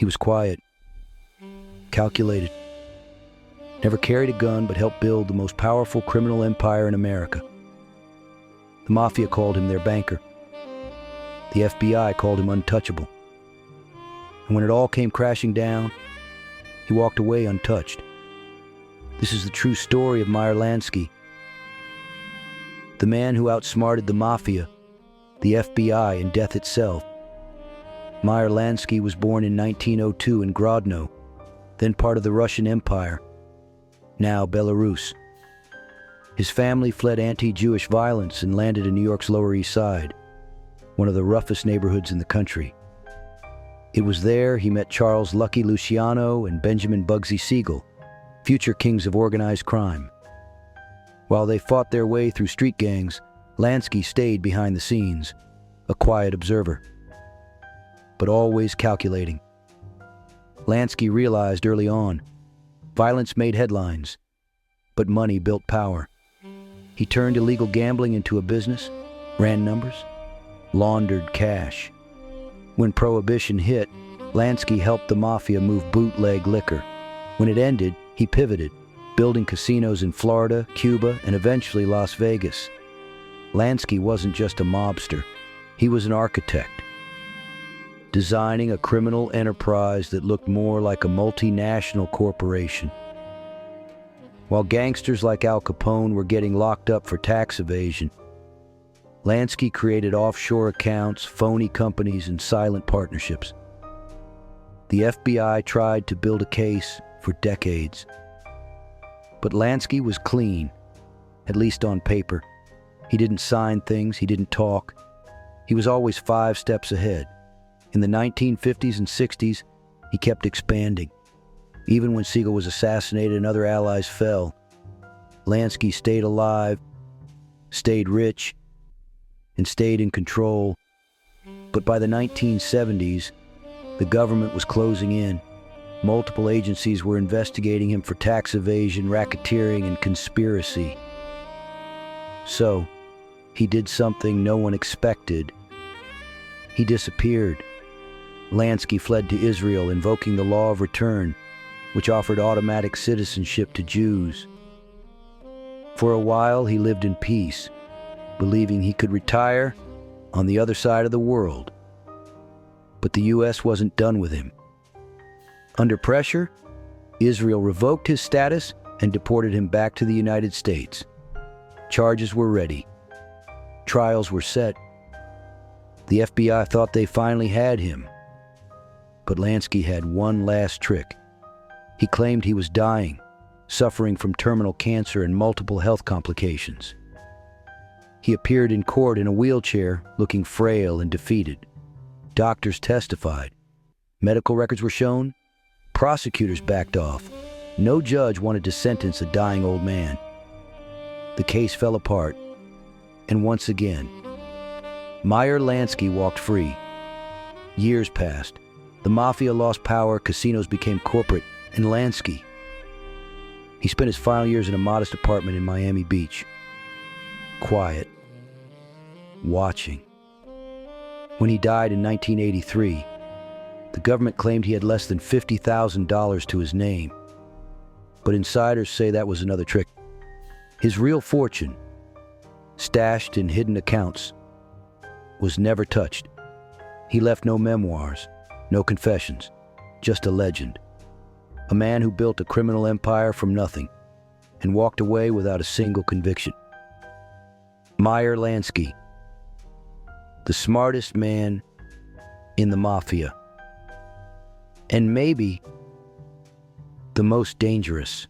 was quiet, calculated, never carried a gun but helped build the most powerful criminal empire in America. The Mafia called him their banker. The FBI called him untouchable. And when it all came crashing down, he walked away untouched. This is the true story of Meyer Lansky, the man who outsmarted the Mafia, the FBI, and death itself. Meyer Lansky was born in 1902 in Grodno, then part of the Russian Empire, now Belarus. His family fled anti-Jewish violence and landed in New York's Lower East Side, one of the roughest neighborhoods in the country. It was there he met Charles Lucky Luciano and Benjamin Bugsy Siegel, future kings of organized crime. While they fought their way through street gangs, Lansky stayed behind the scenes, a quiet observer, but always calculating. Lansky realized early on, violence made headlines, but money built power. He turned illegal gambling into a business, ran numbers, laundered cash. When Prohibition hit, Lansky helped the Mafia move bootleg liquor. When it ended, he pivoted, building casinos in Florida, Cuba, and eventually Las Vegas. Lansky wasn't just a mobster, he was an architect, designing a criminal enterprise that looked more like a multinational corporation. While gangsters like Al Capone were getting locked up for tax evasion, Lansky created offshore accounts, phony companies, and silent partnerships. The FBI tried to build a case for decades. But Lansky was clean, at least on paper. He didn't sign things, he didn't talk. He was always 5 steps ahead. In the 1950s and 60s, he kept expanding. Even when Siegel was assassinated and other allies fell, Lansky stayed alive, stayed rich, and stayed in control. But by the 1970s, the government was closing in. Multiple agencies were investigating him for tax evasion, racketeering, and conspiracy. So, he did something no one expected. He disappeared. Lansky fled to Israel, invoking the law of return, which offered automatic citizenship to Jews. For a while, he lived in peace, believing he could retire on the other side of the world. But the U.S. wasn't done with him. Under pressure, Israel revoked his status and deported him back to the United States. Charges were ready. Trials were set. The FBI thought they finally had him. But Lansky had one last trick. He claimed he was dying, suffering from terminal cancer and multiple health complications. He appeared in court in a wheelchair, looking frail and defeated. Doctors testified. Medical records were shown. Prosecutors backed off. No judge wanted to sentence a dying old man. The case fell apart. And once again, Meyer Lansky walked free. Years passed. The Mafia lost power, casinos became corporate, and Lansky. He spent his final years in a modest apartment in Miami Beach. Quiet. Watching. When he died in 1983, the government claimed he had less than $50,000 to his name. But insiders say that was another trick. His real fortune, stashed in hidden accounts, was never touched. He left no memoirs, no confessions, just a legend. A man who built a criminal empire from nothing and walked away without a single conviction. Meyer Lansky, the smartest man in the Mafia, and maybe the most dangerous.